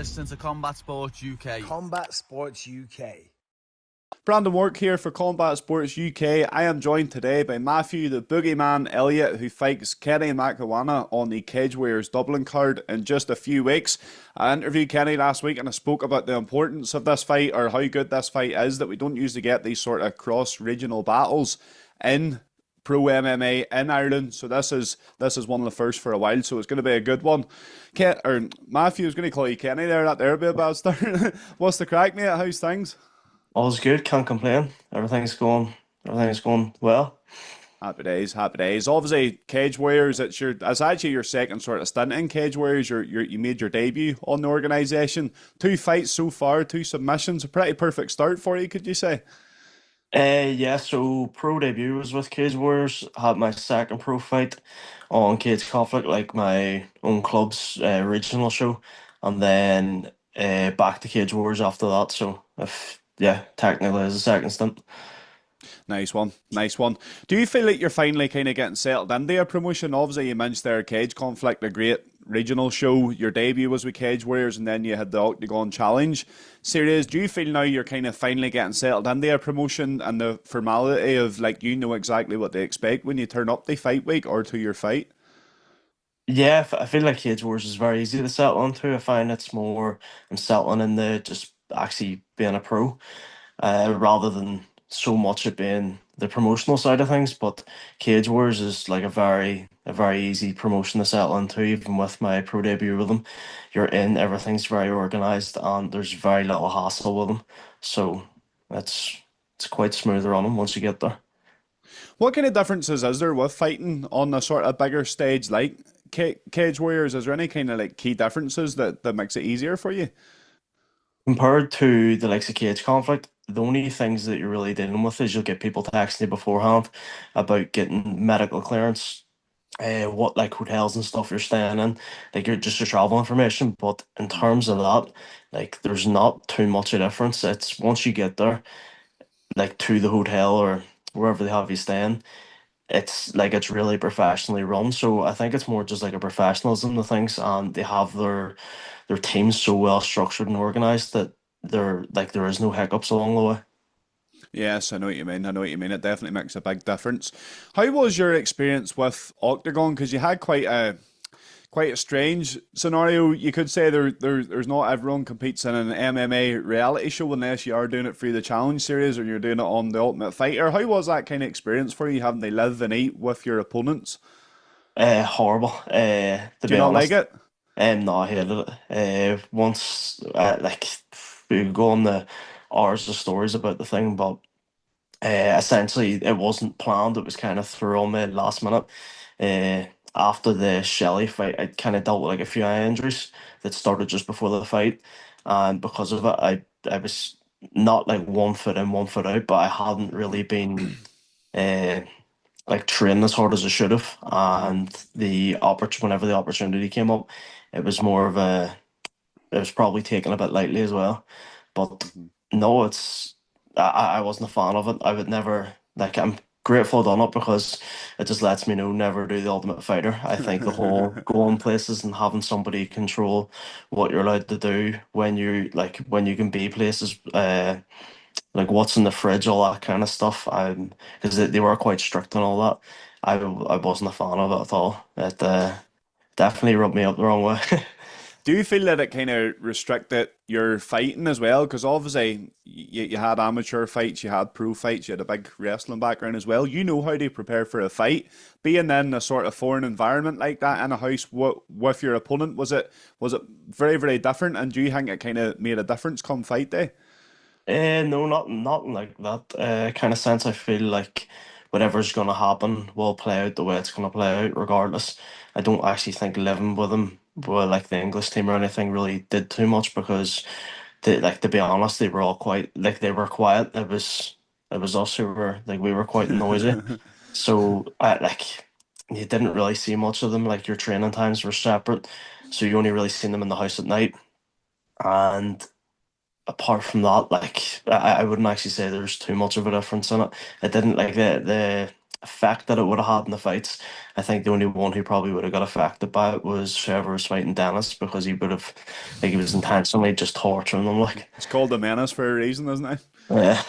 listening to Combat Sports UK. Combat Sports UK. Brandon Work here for Combat Sports UK. I am joined today by Matthew the Boogeyman Elliot, who fights Kenny Mokhonoana on the Cage Warriors Dublin card in just a few weeks. I interviewed Kenny last week and I spoke about the importance of this fight, or how good this fight is, that we don't usually get these sort of cross-regional battles in pro MMA in Ireland. So this is one of the first for a while, so it's going to be a good one. Matthew, I was going to call you Kenny there. That there would be a bad start. What's the crack, mate? How's things? All's good, can't complain. Everything's going well. Happy days, happy days. Obviously, Cage Warriors, it's actually your second sort of stint in Cage Warriors. You made your debut on the organisation. 2 fights so far, 2 submissions. A pretty perfect start for you, could you say? Yeah, so pro debut was with Cage Warriors. Had my second pro fight on Cage Conflict, like my own club's regional show. And then back to Cage Warriors after that. So, technically as a second stint. Nice one, nice one. Do you feel like you're finally kind of getting settled into a promotion? Obviously, you mentioned there Cage Conflict, a great regional show. Your debut was with Cage Warriors, and then you had the Oktagon Challenge series. Do you feel now you're kind of finally getting settled into a promotion and the formality of, like, you know exactly what they expect when you turn up the fight week or to your fight? Yeah, I feel like Cage Wars is very easy to settle into. I find it's more I'm settling into just actually being a pro, rather than so much it being the promotional side of things. But Cage Wars is like a very easy promotion to settle into. Even with my pro debut with them, you're in, everything's very organized, and there's very little hassle with them. So it's quite smooth running once you get there. What kind of differences is there with fighting on a sort of bigger stage like Cage Warriors? Is there any kind of like key differences that makes it easier for you? Compared to the likes of Cage Conflict, the only things that you're really dealing with is you'll get people texting you beforehand about getting medical clearance, what like hotels and stuff you're staying in, like your travel information. But in terms of that, like there's not too much of a difference. It's once you get there, like to the hotel or wherever they have you staying, it's really professionally run. So I think it's more just like a professionalism to things, and they have their teams so well structured and organized that there is no hiccups along the way. Yes, I know what you mean. I know what you mean. It definitely makes a big difference. How was your experience with Oktagon? Because you had quite a strange scenario. You could say there's not everyone competes in an MMA reality show unless you are doing it through the challenge series or you're doing it on the Ultimate Fighter. How was that kind of experience for you, having to live and eat with your opponents? Horrible. To Do be you not honest, like it? no, I hated it. Once, like we could go on the hours of stories about the thing, but essentially it wasn't planned. It was kind of thrown me last minute. Uh, After the Shelley fight, I kind of dealt with like a few eye injuries that started just before the fight, and because of it, I was not like 1 foot in, 1 foot out, but I hadn't really been uh, like training as hard as I should have. And whenever the opportunity came up, it was more of a it was probably taken a bit lightly as well. But no, I wasn't a fan of it. I would never, like, I'm grateful I done it because it just lets me know never do the Ultimate Fighter. I think the whole going places and having somebody control what you're allowed to do when you can be places, like what's in the fridge, all that kind of stuff. Because they were quite strict and all that. I wasn't a fan of it at all. It definitely rubbed me up the wrong way. Do you feel that it kind of restricted your fighting as well? Because obviously you had amateur fights, you had pro fights, you had a big wrestling background as well. You know how to prepare for a fight. Being in a sort of foreign environment like that in a house with your opponent, was it very, very different? And do you think it kind of made a difference come fight day? No, not like that kind of sense. I feel like whatever's gonna happen will play out the way it's gonna play out, regardless. I don't actually think living with them, well, like the English team or anything, really did too much because like to be honest, they were all quite like they were quiet. It was us who were like we were quite noisy. So I like you didn't really see much of them. Like your training times were separate, so you only really seen them in the house at night. And apart from that, like I wouldn't actually say there's too much of a difference in it. It didn't like the effect that it would have had in the fights. I think the only one who probably would have got affected by it was whoever was fighting Dennis, because he would have, like, he was intentionally just torturing them, like. It's called the Menace for a reason, isn't it? Yeah.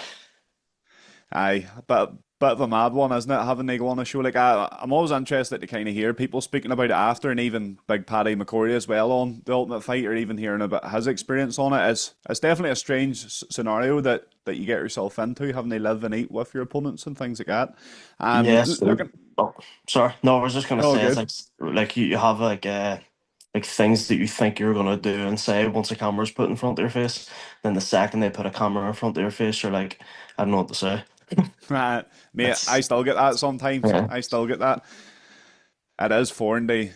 Aye, but bit of a mad one, isn't it? Having to go on a show like I'm always interested to kind of hear people speaking about it after, and even Big Paddy McCory as well on the Ultimate Fighter, even hearing about his experience on it. It's definitely a strange scenario that you get yourself into, having to live and eat with your opponents and things like that. Yes. Looking, Oh, sorry. No, I was just gonna all say it's good. like you have like things that you think you're gonna do and say once a camera's put in front of your face. Then the second they put a camera in front of your face, you're like, I don't know what to say. Mate, I It's still get that sometimes. yeah. I still get that. It is foreign to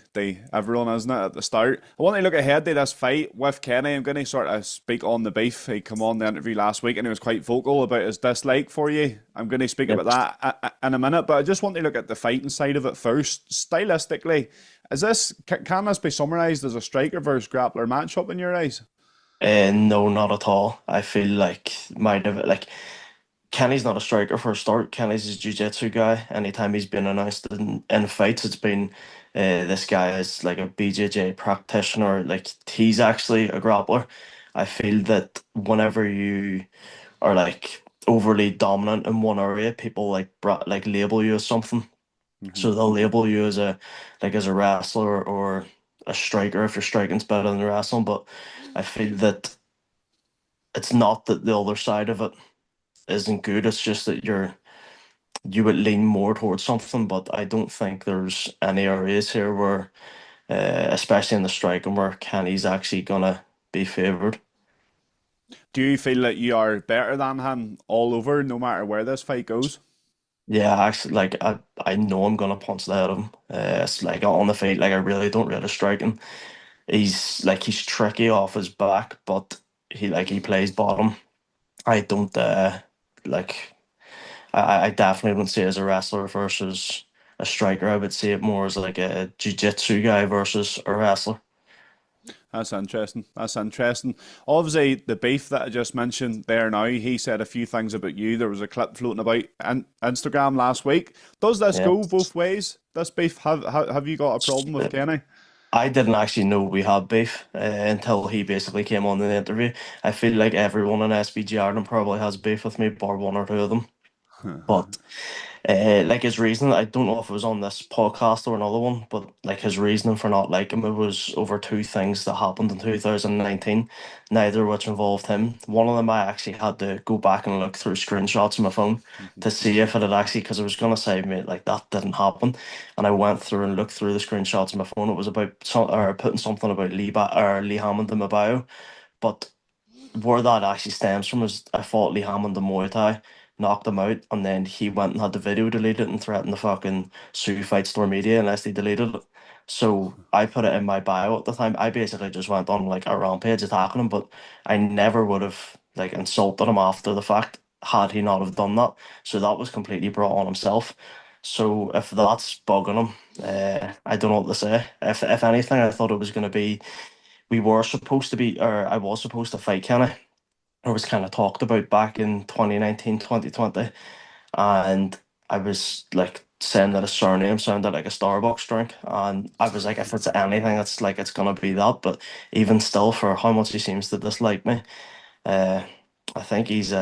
everyone, isn't it, at the start? I want to look ahead to this fight with Kenny. I'm going to sort of speak on the beef. He came on the interview last week and he was quite vocal about his dislike for you. I'm going to speak Yep. about that in a minute, but I just want to look at the fighting side of it first. Stylistically, can this be summarised as a striker versus grappler matchup in your eyes? No, not at all. I feel like might have like Kenny's not a striker for a start. Kenny's a jiu-jitsu guy. Anytime he's been announced in fights, it's been this guy is like a BJJ practitioner. Like he's actually a grappler. I feel that whenever you are like overly dominant in one area, people like like label you as something. Hmm. So they'll label you as a as a wrestler or a striker if your striking's better than wrestling. But I feel that it's not that the other side of it isn't good. It's just that you would lean more towards something, but I don't think there's any areas here where, especially in the striking, where Kenny's actually gonna be favoured. Do you feel that you are better than him all over, no matter where this fight goes? Yeah, actually, like I know I'm gonna punch the head of him. It's like on the feet, like I really don't rate his striking. He's tricky off his back, but he plays bottom. I don't like. I definitely wouldn't see it as a wrestler versus a striker. I would see it more as like a jiu-jitsu guy versus a wrestler. That's interesting. That's interesting. Obviously, the beef that I just mentioned there now, he said a few things about you. There was a clip floating about Instagram last week. Does this Yeah. go both ways? This beef, have you got a problem with Uh, Kenny? I didn't actually know we had beef until he basically came on in the interview. I feel like everyone in SBG Ireland probably has beef with me, bar one or two of them. But like his reason, I don't know if it was on this podcast or another one, but like his reasoning for not liking me was over two things that happened in 2019, neither of which involved him. One of them I actually had to go back and look through screenshots on my phone to see if it had actually, because I was gonna say, mate, like that didn't happen, and I went through and looked through the screenshots on my phone. It was about or putting something about Lee Hammond in my bio, but where that actually stems from is I fought Lee Hammond in Muay Thai, knocked him out, and then he went and had the video deleted and threatened to fucking sue Fight Store Media unless they deleted it. So I put it in my bio at the time. I basically just went on like a rampage attacking him, but I never would have like insulted him after the fact had he not have done that. So that was completely brought on himself. So if that's bugging him, I don't know what to say. If anything, I thought it was going to be we were supposed to be, or I was supposed to fight Kenny. It was kind of talked about back in 2019, 2020, and I was like saying that his surname sounded like a Starbucks drink, and I was like, if it's anything, it's like it's gonna be that. But even still, for how much he seems to dislike me, uh, I think he's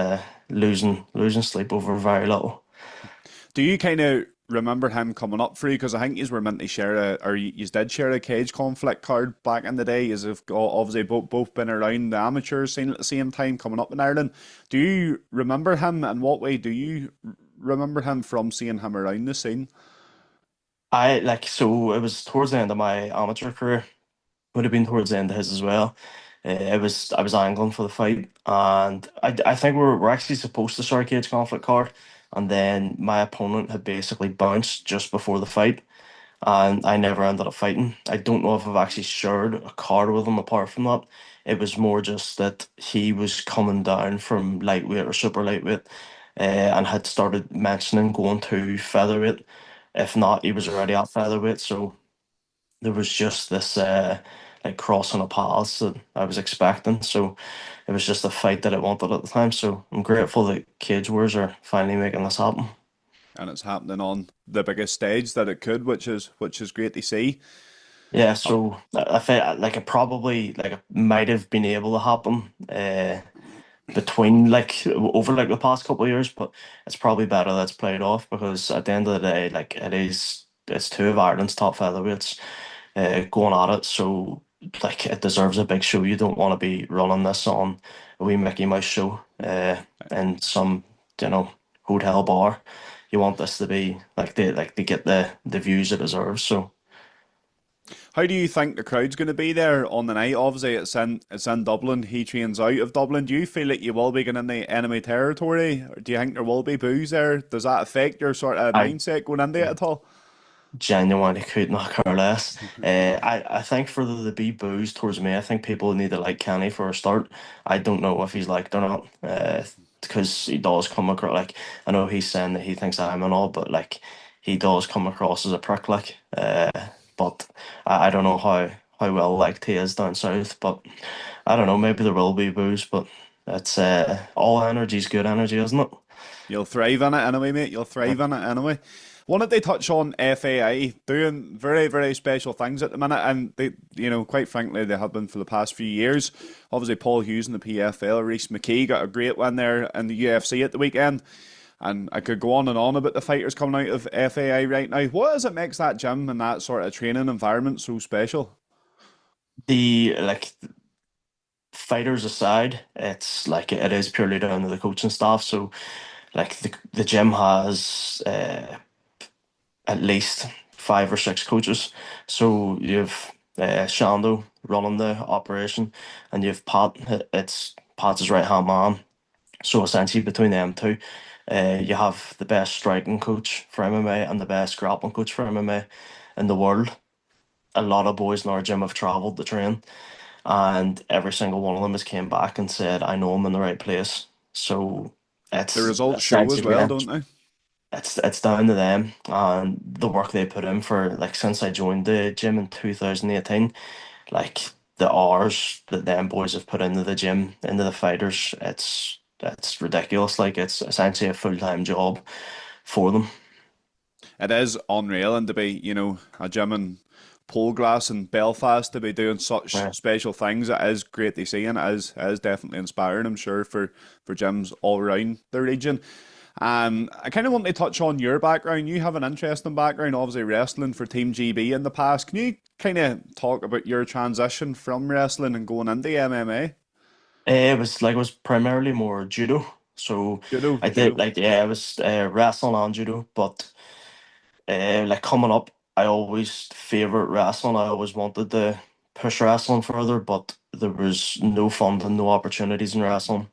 losing sleep over very little. Do you kind of remember him coming up for you? Because I think you were meant to share or you did share a cage conflict card back in the day. As have obviously both been around the amateur scene at the same time coming up in Ireland. Do you remember him? And what way do you remember him from seeing him around the scene? I like so it was towards the end of my amateur career. Would have been towards the end of his as well. It was I was angling for the fight, and I think we're actually supposed to start a cage conflict card, and then my opponent had basically bounced just before the fight, and I never ended up fighting. I don't know if I've actually shared a card with him apart from that. It was more just that he was coming down from lightweight or super lightweight, and had started mentioning going to featherweight. If not, he was already at featherweight, so there was just this like crossing of paths that I was expecting. So it was just a fight that I wanted at the time. So I'm grateful that Cage Wars are finally making this happen. and it's happening on the biggest stage that it could, which is great to see. Yeah, Uh, so I think like it probably like it might have been able to happen between like over like the past couple of years, but it's probably better that's played off because at the end of the day, like it's two of Ireland's top featherweights going at it, so like it deserves a big show. You don't want to be running this on a wee Mickey Mouse show in some hotel bar. You want this to be like they get the views it deserves. So. How do you think the crowd's going to be there on the night? Obviously, it's in Dublin. He trains out of Dublin. Do you feel like you will be going into enemy territory, or do you think there will be boos there? Does that affect your sort of I mindset going into it at all? genuinely could not care less. I think for the be boos towards me, I think people need to like Kenny for a start. I don't know if he's liked or not, because he does come across like I know he's saying that he thinks I'm and all, but like he does come across as a prick, like. But I don't know how well liked he is down south, but I don't know. Maybe there will be boos, but it's all energy's good energy, isn't it? You'll thrive in it anyway, mate. You'll thrive in it anyway. Wanted to touch on FAI doing very, very special things at the minute, and they, quite frankly, they have been for the past few years. Obviously, Paul Hughes in the PFL, Reece McKee got a great win there in the UFC at the weekend, and I could go on and on about the fighters coming out of FAI right now. What is it makes that gym and that sort of training environment so special? The like fighters aside, it's like it is purely down to the coaching staff. So like the gym has at least five or six coaches. So you've Shando running the operation, and you've Pat. It's Pat's his right hand man. So essentially, between them two, you have the best striking coach for MMA and the best grappling coach for MMA in the world. A lot of boys in our gym have travelled to train, and every single one of them has came back and said, "I know I'm in the right place." So The it's results show as essentially well, don't they? it's down to them and the work they put in for like since I joined the gym in 2018, like the hours that them boys have put into the gym, into the fighters, it's ridiculous. Like it's essentially a full-time job for them. It is unreal, and to be, a gym in Poleglass in Belfast to be doing such Yeah. special things, it is great to see, and it is definitely inspiring, I'm sure, for gyms all around the region. I kind of want to touch on your background. You have an interesting background, obviously wrestling for Team GB in the past. Can you kind of talk about your transition from wrestling and going into MMA? It was primarily more judo. So Judo, I did judo. like yeah, it was wrestling and judo, but like coming up, I always favourite wrestling. I always wanted to push wrestling further, but there was no funding, no opportunities in wrestling.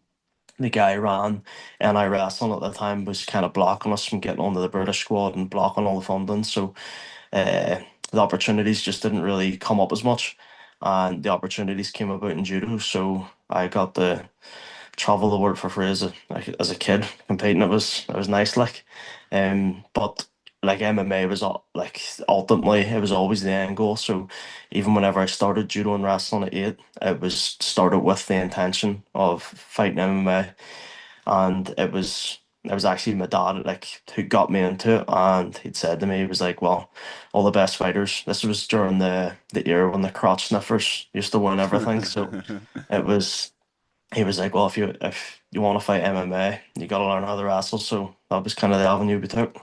The guy ran and I wrestling at the time was kind of blocking us from getting onto the British squad and blocking all the funding. So uh, the opportunities just didn't really come up as much, and the opportunities came about in judo. So I got to travel the world for free as a kid competing. It was nice, like, but like MMA was like ultimately it was always the end goal. So even whenever I started judo and wrestling at 8, it was started with the intention of fighting MMA, and it was actually my dad like who got me into it, and he'd said to me, he was like, well, all the best fighters, this was during the era when the crotch sniffers used to win everything, so it was he was like, well, if you want to fight MMA, you got to learn how to wrestle. So that was kind of the avenue we took.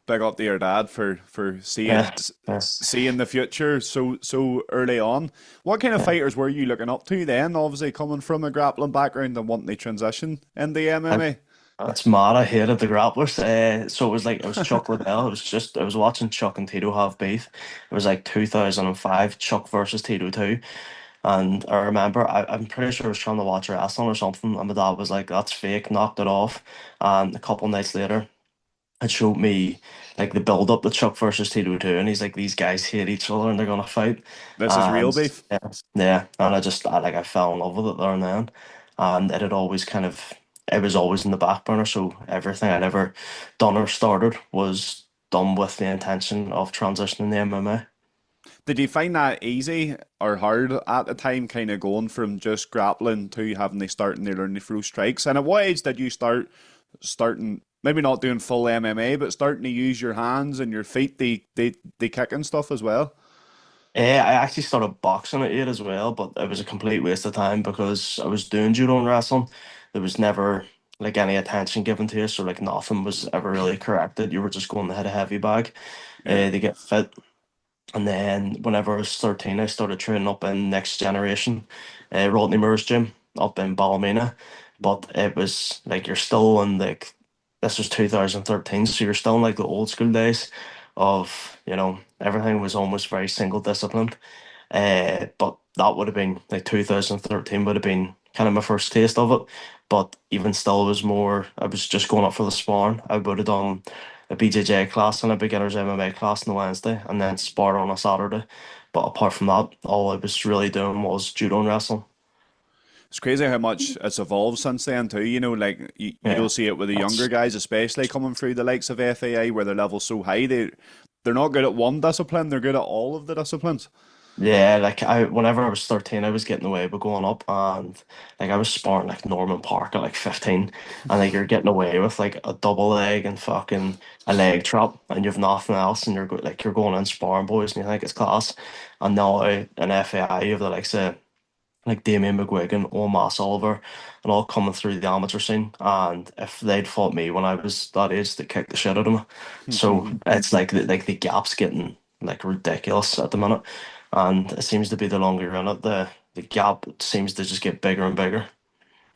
Big up to your dad for seeing Yeah, yeah, seeing the future so early on. What kind of yeah. fighters were you looking up to then? Obviously, coming from a grappling background and wanting to transition into I, MMA. that's mad. I hated the grapplers. So it was like it was Chuck Liddell. I was watching Chuck and Tito have beef. It was like 2005, Chuck versus Tito 2. And I remember I'm pretty sure I was trying to watch wrestling or something, and my dad was like, "That's fake," knocked it off. And a couple nights later, it showed me like the build up to Chuck versus Tito 2, and he's like, these guys hate each other and they're gonna fight. This is real And beef. yeah, yeah, and I fell in love with it there and then. And it had always it was always in the back burner, so everything I'd ever done or started was done with the intention of transitioning to MMA. Did you find that easy or hard at the time, kind of going from just grappling to having to start and they learn to throw strikes? And at what age did you starting maybe not doing full MMA, but starting to use your hands and your feet, they kick and stuff as well. I actually started boxing at 8 as well, but it was a complete waste of time because I was doing judo and wrestling. There was never like any attention given to it, so like nothing was ever really corrected. You were just going to hit a heavy bag Yeah. to get fit. And then whenever I was 13, I started training up in Next Generation, Rodney Moore's gym up in Ballymena. But it was like you're still in like this was 2013, so you're still in like the old school days of, everything was almost very single disciplined. But that would have been like 2013 would have been kind of my first taste of it. But even still, it was more, I was just going up for the sparring. I would have done a BJJ class and a beginner's MMA class on the Wednesday and then spar on a Saturday. But apart from that, all I was really doing was judo and wrestling. It's crazy how much it's evolved since then too. Like Yeah, you'll see it with the younger that's guys, especially coming through the likes of FAI, where their level's so high. They're not good at one discipline; they're good at all of the disciplines. yeah, like whenever I was 13, I was getting away with going up and like I was sparring like Norman Park at like 15 and like you're getting away with like a double leg and fucking a leg trap and you've nothing else and you're going in sparring boys and you think it's class. And now in FAI you have the likes of like Damien McGuigan, Omar Oliver, and all coming through the amateur scene. And if they'd fought me when I was that age, they kicked the shit out of me. So it's like the gap's getting like ridiculous at the minute, and it seems to be the longer you're in it, the gap seems to just get bigger and bigger.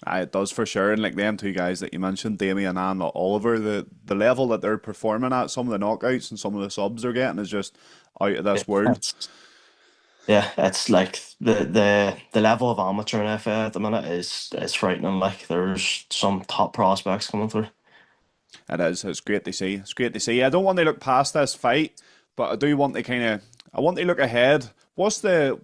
Aye, it does for sure. And like them two guys that you mentioned, Damien and Oliver, the level that they're performing at, some of the knockouts and some of the subs they're getting is just out of Yeah, this world. it's like the level of amateur in FA at the minute is frightening. Like there's some top prospects coming through. It is. It's great to see. It's great to see. I don't want to look past this fight, but I do want to I want to look ahead. What's the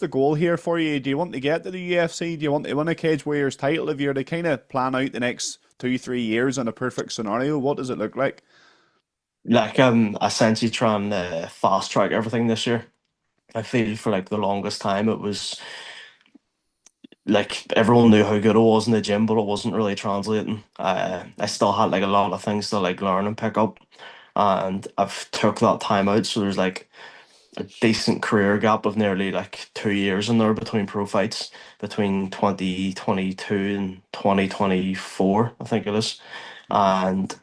goal here for you? Do you want to get to the UFC? Do you want to win a Cage Warriors title? If you're to kind of plan out the next 2, 3 years in a perfect scenario, what does it look like? Like essentially trying to fast track everything this year. I feel for like the longest time it was like everyone knew how good I was in the gym, but it wasn't really translating. I still had like a lot of things to like learn and pick up, and I've took that time out. So there's like a decent career gap of nearly like 2 years in there between pro fights, between 2022 and 2024, I think it is. And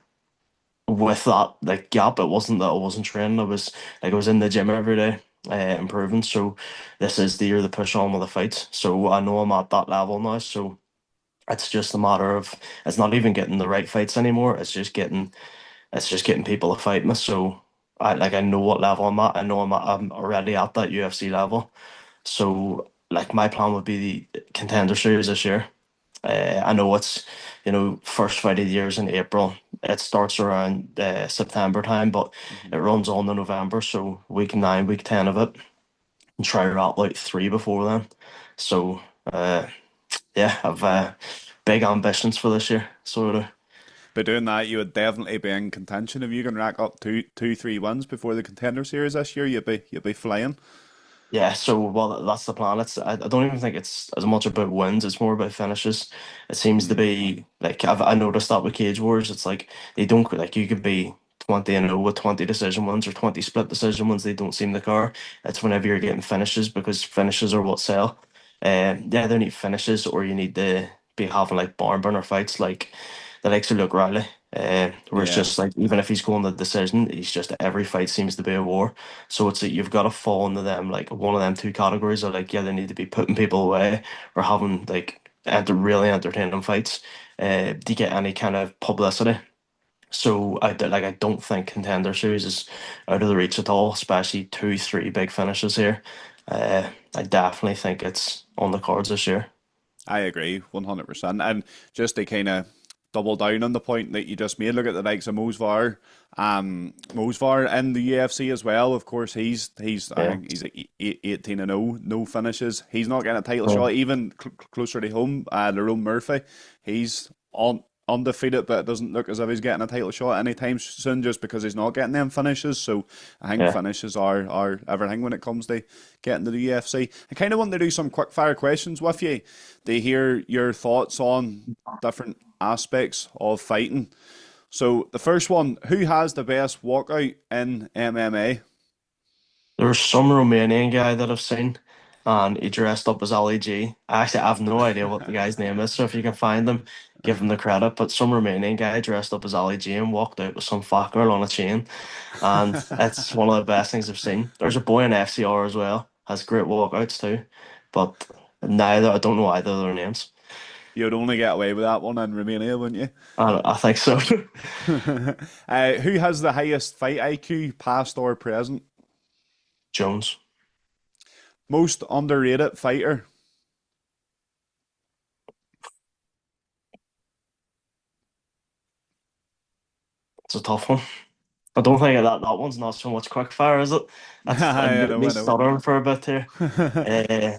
with that like gap, it wasn't that I wasn't training. I was in the gym every day, improving. So this is the year to push on with the fights. So I know I'm at that level now. So it's just a matter of it's not even getting the right fights anymore. It's just getting people to fight me. So I know what level I'm at. I know I'm already at that UFC level. So like my plan would be the contender series this year. I know it's, first fight of the year is in April. It starts around September time, but Mhm. it runs on to November. So week 9, week 10 of it, and try to rattle out 3 before then. So yeah, I've big ambitions for this year. Sort of. By doing that, you would definitely be in contention. If you can rack up 3 wins before the contender series this year, you'd be flying. Yeah, so well, that's the plan. I don't even think it's as much about wins. It's more about finishes. It seems to Mm. be like I noticed that with Cage Wars. It's like they don't like you could be 20-0 with 20 decision wins or 20 split decision wins. They don't seem to care. It's whenever you're getting finishes because finishes are what sell. Yeah, they need finishes or you need to be having like barn burner fights like the likes of Luke Riley. Where it's Yeah. just like even if he's going the decision, he's just every fight seems to be a war. So it's like you've got to fall into them like one of them two categories are like yeah they need to be putting people away or having like really entertaining fights to get any kind of publicity. So I don't think contender series is out of the reach at all, especially 2, 3 big finishes here. I definitely think it's on the cards this year. I agree 100%. And just to kind of double down on the point that you just made, look at the likes of Mosvar in the UFC as well. Of course, he's I Yeah. think he's 18-0, no finishes. He's not getting a title Yeah. shot. Even closer to home, Lerone Murphy, he's on. Undefeated, but it doesn't look as if he's getting a title shot anytime soon just because he's not getting them finishes. So I think Yeah. finishes are everything when it comes to getting to the UFC. I kind of want to do some quick fire questions with you to hear your thoughts on different aspects of fighting. So the first one, who has the best walkout in MMA? There's some Romanian guy that I've seen, and he dressed up as Ali G. I actually have no idea what the guy's name is, so if you can find him, give him the credit. But some Romanian guy dressed up as Ali G and walked out with some fat girl on a chain, and it's one of the best things I've seen. There's a boy in FCR as well, has great walkouts too, but neither I don't know either of their names. You'd only get away with that one in Romania, wouldn't you? I think so. Who has the highest fight IQ, past or present? Jones. Most underrated fighter? It's a tough one. I don't think that one's not so much quick fire, is it? That's I know, me I know. stuttering for a bit here. Uh,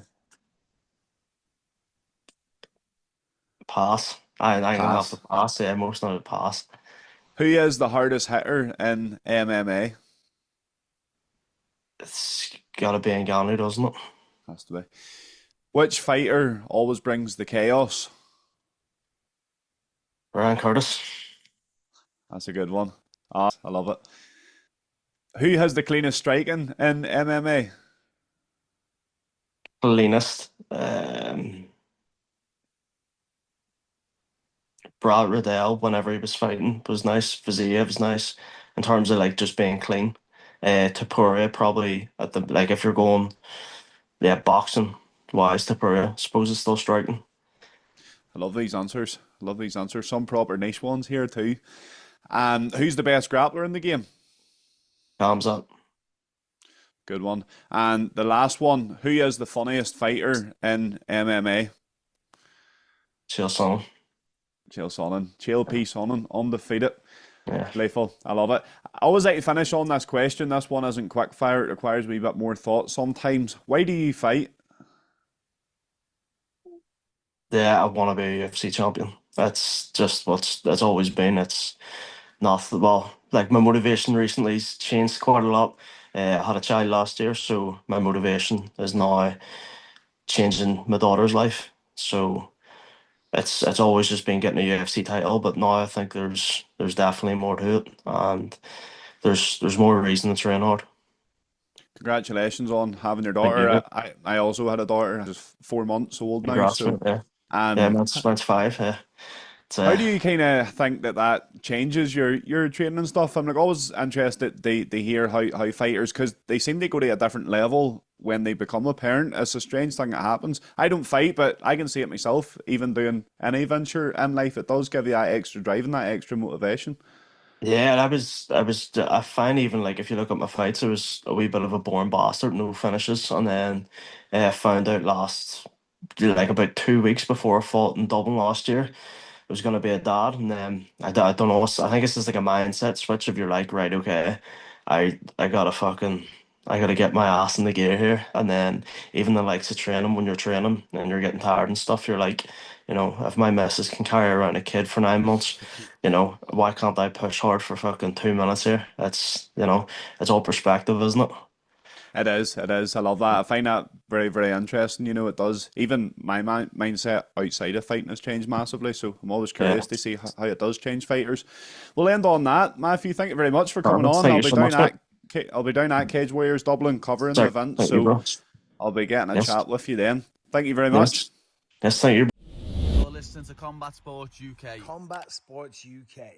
Pass. I'm gonna have to Pass. pass. Yeah, most of it pass. Who is the hardest hitter in MMA? It's gotta be Ngannou, doesn't it? Has to be. Which fighter always brings the chaos? Ryan Curtis. That's a good one. Ah, I love it. Who has the cleanest striking in MMA? Cleanest. Brad Riddell, whenever he was fighting, was nice. Viziev was nice in terms of like just being clean. Topuria probably at the like if you're going boxing wise, Topuria suppose it's still striking. I love these answers. I love these answers. Some proper niche ones here too. Who's the best grappler in the game? Thumbs up. Good one. And the last one, who is the funniest fighter in MMA? Chill son. Chael Sonnen. Chael P. Sonnen, undefeated. Yeah. Playful. I love it. I always like to finish on this question. This one isn't quick fire. It requires a wee bit more thought sometimes. Why do you fight? Yeah, I want to be a UFC champion. That's just that's always been. It's not well, like my motivation recently's changed quite a lot. I had a child last year, so my motivation is now changing my daughter's life. So it's always just been getting a UFC title, but now I think there's definitely more to it, and there's more reason to train hard. Congratulations on having your Thank daughter. you. I also had a daughter. She's 4 months old now. Congrats, So, mate. Yeah, yeah, um, mine's 5. Yeah, it's how do you kind of think that changes your training and stuff? I'm like always interested to hear how fighters, because they seem to go to a different level when they become a parent. It's a strange thing that happens. I don't fight, but I can see it myself. Even doing any venture in life, it does give you that extra drive and that extra motivation. yeah. I find even like if you look at my fights, I was a wee bit of a born bastard, no finishes, and then I found out last like about 2 weeks before I fought in Dublin last year. Was going to be a dad, and then I don't know. I think it's just like a mindset switch. If you're like, right, okay, I gotta fucking I gotta get my ass in the gear here, and then even the likes of training when you're training and you're getting tired and stuff, you're like, if my missus can carry around a kid for 9 months, why can't I push hard for fucking 2 minutes here? It's all perspective, isn't it? It is. It is. I love that. I find that very, very interesting. It does. Even my mindset outside of fighting has changed massively. So I'm always Yeah. curious to see how it does change fighters. We'll end on that. Matthew, thank you very much for coming Perfect. on. Thank you so much, mate. I'll be down at Cage Warriors Dublin covering the Sorry. event. Thank you, So bro. I'll be getting a Yes. chat with you then. Thank you very much. Yes. Yes. Thank you. You're listening to Combat Sports UK. Combat Sports UK.